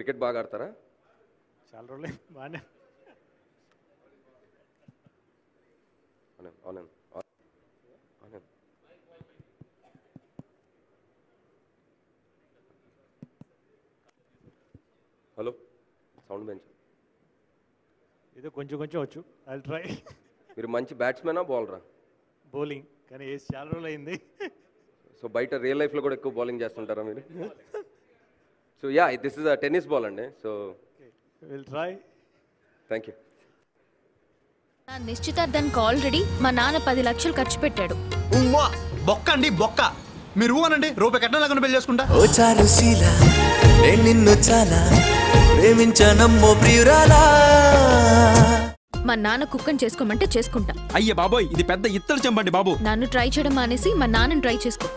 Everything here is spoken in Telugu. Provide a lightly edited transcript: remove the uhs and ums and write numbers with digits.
క్రికెట్ బాగా ఆడతారా? చాలా రోజులు బాగానే. హలో, సౌండ్ పెంచు. ఏదో కొంచెం కొంచెం వచ్చు. I will try. మీరు మంచి బ్యాట్స్మెనా బౌలరా? బౌలింగ్, కానీ వేసి చాలా రోజులు అయింది. సో బయట రియల్ లైఫ్లో కూడా ఎక్కువ బౌలింగ్ చేస్తుంటారా మీరు? So yeah, this is a tennis ball అండి. So will try. Thank you. నా నిశ్చితార్థానికి ఆల్రెడీ మా నాన్న 10 లక్షలు ఖర్చు పెట్టాడు. బొక్క అండి బొక్క. మీరు అనండి, రూపాయి కట్నం లేకుండా పెళ్లి చేసుకుంటా. ఓ చారుశీల, నేను నిన్ను చాలా ప్రేమించానమ్మో ప్రియురాలా. మా నాన్న కుక్కని చేసుకోమంటే చేసుకుంటా. అయ్య బాబోయ్, ఇది పెద్ద ఇత్తడి చెంబండి బాబు. నన్ను ట్రై చేయడం మానేసి మా నాన్నని ట్రై చేసుకో.